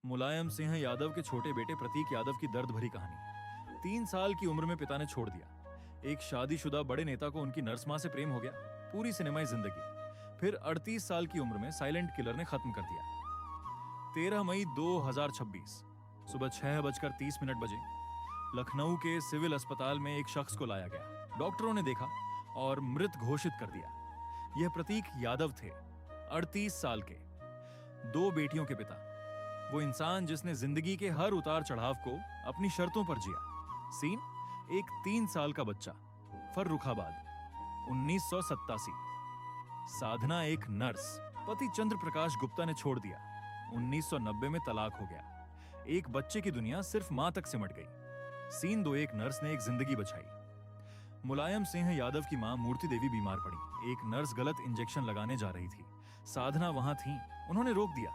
मुलायम सिंह यादव के छोटे बेटे प्रतीक यादव की दर्द भरी कहानी। 3 साल की उम्र में पिता ने छोड़ दिया। एक शादीशुदा बड़े नेता को उनकी नर्स मां से प्रेम हो गया। पूरी सिनेमाई जिंदगी। फिर 38 साल की उम्र में साइलेंट किलर ने खत्म कर दिया। 13 मई 2026 सुबह 6:30 बजे लखनऊ के सिविल अस्पताल में एक शख्स को लाया गया। डॉक्टरों ने देखा और मृत घोषित कर दिया। यह प्रतीक यादव थे, 38 साल के, 2 बेटियों के पिता। वो इंसान जिसने जिंदगी के हर उतार चढ़ाव को अपनी शर्तों पर जिया। सीन, एक 3 साल का बच्चा, फर्रुखाबाद, 1987। साधना एक नर्स, पति चंद्र प्रकाश गुप्ता ने छोड़ दिया। 1990 में तलाक हो गया। एक बच्चे की दुनिया सिर्फ मां तक सिमट गई। सीन 2, एक नर्स ने एक जिंदगी बचाई। मुलायम सिंह यादव की मां मूर्ति देवी बीमार पड़ी। एक नर्स गलत इंजेक्शन लगाने जा रही थी। साधना वहां थी, उन्होंने रोक दिया।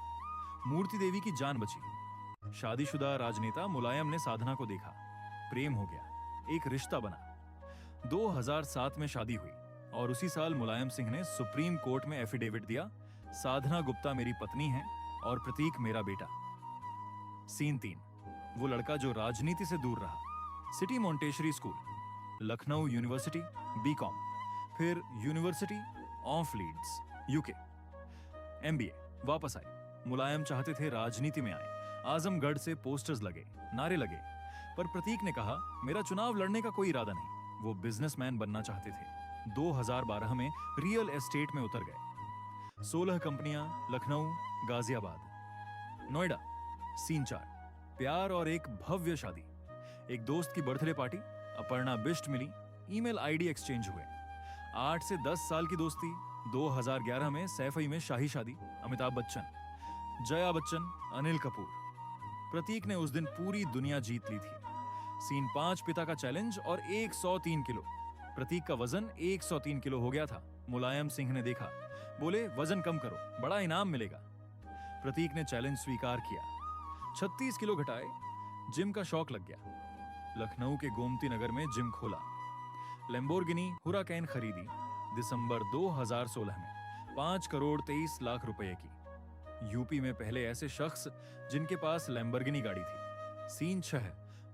मूर्ति देवी की जान बची। शादीशुदा राजनेता मुलायम ने साधना को देखा, प्रेम हो गया, एक रिश्ता बना। 2007 में शादी हुई और उसी साल मुलायम सिंह ने सुप्रीम कोर्ट में एफिडेविट दिया, साधना गुप्ता मेरी पत्नी है और प्रतीक मेरा बेटा। सीन 3, वो लड़का जो राजनीति से दूर रहा। City Montessori school, Lucknow university, BCom, फिर university of Leeds, UK, MBA. वापस आए। मुलायम चाहते थे राजनीति में आए। आजमगढ़ से पोस्टर्स लगे, नारे लगे, पर प्रतीक ने कहा मेरा चुनाव लड़ने का कोई इरादा नहीं। वो बिजनेसमैन बनना चाहते थे। 2012 में रियल एस्टेट में उतर गए। 16 कंपनियां, लखनऊ, गाजियाबाद, नोएडा। सीन 4, प्यार और एक भव्य शादी। एक दोस्त की बर्थडे पार्टी, अपर्णा बिष्ट मिली, ईमेल आईडी एक्सचेंज हुए। 8 से 10 साल की दोस्ती। 2011 में सैफई में शाही शादी, अमिताभ बच्चन, जया बच्चन, अनिल कपूर। प्रतीक ने उस दिन पूरी दुनिया जीत ली थी। सीन 5, पिता का चैलेंज और 103 किलो। प्रतीक का वजन 103 किलो हो गया था। मुलायम सिंह ने देखा, बोले वजन कम करो, बड़ा इनाम मिलेगा। प्रतीक ने चैलेंज स्वीकार किया। 36 किलो घटाए। जिम का शौक लग गया। लखनऊ के गोमती नगर में जिम खोला। लैम्बोर्गिनी हुराकैन खरीदी दिसंबर 2016 में 5 करोड़ 23 लाख रुपए की। यूपी में पहले ऐसे शख्स जिनके पास लैम्बोर्गिनी गाड़ी थी। सीन 6,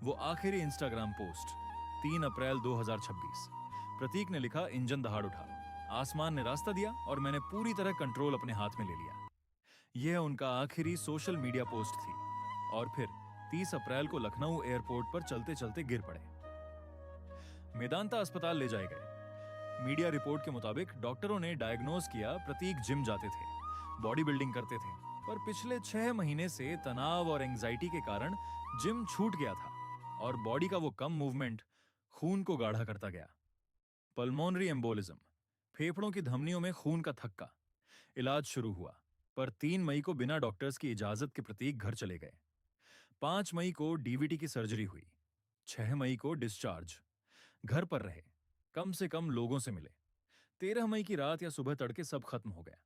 वो आखिरी इंस्टाग्राम पोस्ट, 3 अप्रैल 2026। प्रतीक ने लिखा, इंजन दहाड़ उठा, आसमान ने रास्ता दिया और मैंने पूरी तरह कंट्रोल अपने हाथ में ले लिया। यह उनका आखिरी सोशल मीडिया पोस्ट थी। और फिर 30 अप्रैल को लखनऊ एयरपोर्ट पर चलते चलते गिर पड़े। मेदांता अस्पताल ले जाए गए। मीडिया रिपोर्ट के मुताबिक डॉक्टरों ने डायग्नोज किया प्रतीक जिम जाते थे, बॉडी बिल्डिंग करते थे, पर पिछले 6 महीने से तनाव और एंजाइटी के कारण जिम छूट गया था और बॉडी का वो कम मूवमेंट खून को गाढ़ा करता गया। पल्मोनरी एम्बोलिज्म, फेफड़ों की धमनियों में खून का थक्का। इलाज शुरू हुआ, पर 3 मई को बिना डॉक्टर्स की इजाजत के प्रतीक घर चले गए। 5 मई को डीवीटी की सर्जरी हुई। 6 मई को डिस्चार्ज। घर पर रहे, कम से कम लोगों से मिले। 13 मई की रात या सुबह तड़के सब खत्म हो गया।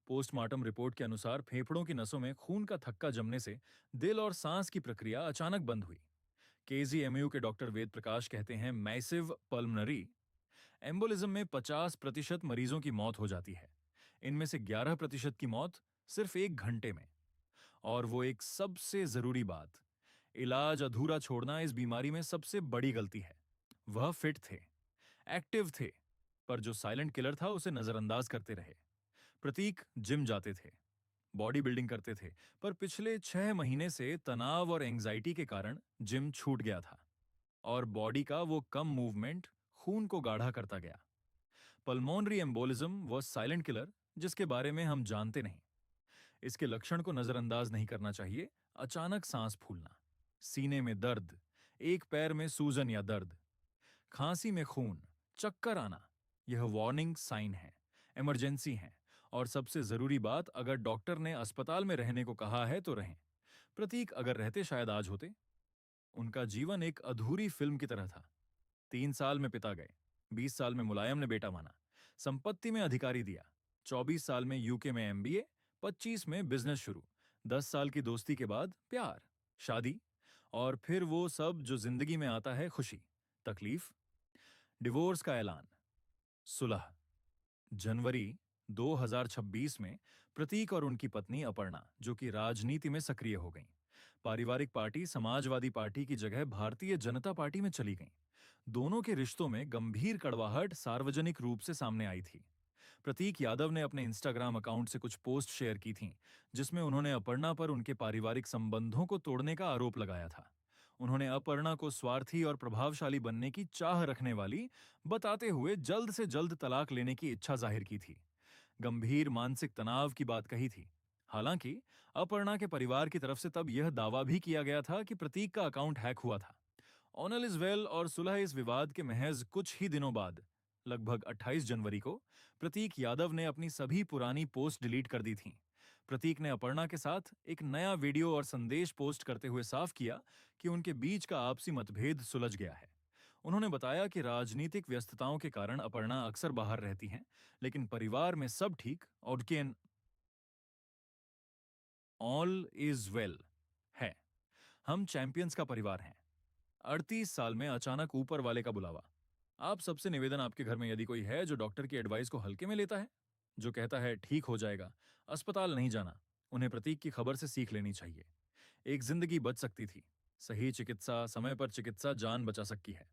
पोस्टमार्टम रिपोर्ट के अनुसार फेफड़ों की नसों में खून का थक्का जमने से दिल और सांस की प्रक्रिया अचानक बंद हुई। केजीएमयू के डॉक्टर वेद प्रकाश कहते हैं मैसिव पल्मनरी एम्बोलिज्म में 50% मरीजों की मौत हो जाती है। इनमें से 11% की मौत सिर्फ 1 घंटे में। और वो एक सबसे जरूरी बात, इलाज अधूरा छोड़ना इस बीमारी में सबसे बड़ी गलती है। वह फिट थे, एक्टिव थे, पर जो साइलेंट किलर था उसे नजरअंदाज करते रहे। प्रतीक जिम जाते थे, बॉडी बिल्डिंग करते थे, पर पिछले 6 महीने से तनाव और एंजाइटी के कारण जिम छूट गया था और बॉडी का वो कम मूवमेंट खून को गाढ़ा करता गया। पल्मोनरी एम्बोलिज्म वो साइलेंट किलर जिसके बारे में हम जानते नहीं। इसके लक्षण को नजरअंदाज नहीं करना चाहिए। अचानक सांस फूलना, सीने में दर्द, एक पैर में सूजन या दर्द, खांसी में खून, चक्कर आना, यह वार्निंग साइन है, इमरजेंसी है। और सबसे जरूरी बात, अगर डॉक्टर ने अस्पताल में रहने को कहा है तो रहें। प्रतीक अगर रहते शायद आज होते। उनका जीवन एक अधूरी फिल्म की तरह था। 3 साल में पिता गए, 20 साल में मुलायम ने बेटा माना, संपत्ति में अधिकारी दिया, 24 साल में यूके में एमबीए, 25 में बिजनेस शुरू, 10 साल की दोस्ती के बाद प्यार, शादी, और फिर वो सब जो जिंदगी में आता है, खुशी, तकलीफ, डिवोर्स का ऐलान, सुलह। जनवरी 2026 में प्रतीक और उनकी पत्नी अपर्णा, जो कि राजनीति में सक्रिय हो गईं, पारिवारिक पार्टी समाजवादी पार्टी की जगह भारतीय जनता पार्टी में चली गईं। दोनों के रिश्तों में गंभीर कड़वाहट सार्वजनिक रूप से सामने आई थी। प्रतीक यादव ने अपने इंस्टाग्राम अकाउंट से कुछ पोस्ट शेयर की थीं, जिसमें उन्होंने अपर्णा पर उनके पारिवारिक संबंधों को तोड़ने का आरोप लगाया था। उन्होंने अपर्णा को स्वार्थी और प्रभावशाली बनने की चाह रखने वाली बताते हुए जल्द से जल्द तलाक लेने की इच्छा जाहिर की थी। गंभीर मानसिक तनाव की बात कही थी। हालांकि अपर्णा के परिवार की तरफ से तब यह दावा भी किया गया था कि प्रतीक का अकाउंट हैक हुआ था। ऑनल इज वेल और सुलह इस विवाद के महज कुछ ही दिनों बाद लगभग 28 जनवरी को प्रतीक यादव ने अपनी सभी पुरानी पोस्ट डिलीट कर दी थीं। प्रतीक ने अपर्णा के साथ एक नया वीडियो और संदेश पोस्ट करते हुए साफ किया कि उनके बीच का आपसी मतभेद सुलझ गया है। उन्होंने बताया कि राजनीतिक व्यस्तताओं के कारण अपर्णा अक्सर बाहर रहती हैं, लेकिन परिवार में सब ठीक और कि ऑल इज वेल है। हम चैंपियंस का परिवार हैं। 38 साल में अचानक ऊपर वाले का बुलावा। आप सबसे निवेदन, आपके घर में यदि कोई है जो डॉक्टर की एडवाइस को हल्के में लेता है, जो कहता है ठीक हो जाएगा, अस्पताल नहीं जाना, उन्हें प्रतीक की खबर से सीख लेनी चाहिए। एक जिंदगी बच सकती थी। सही चिकित्सा, समय पर चिकित्सा जान बचा सकती है।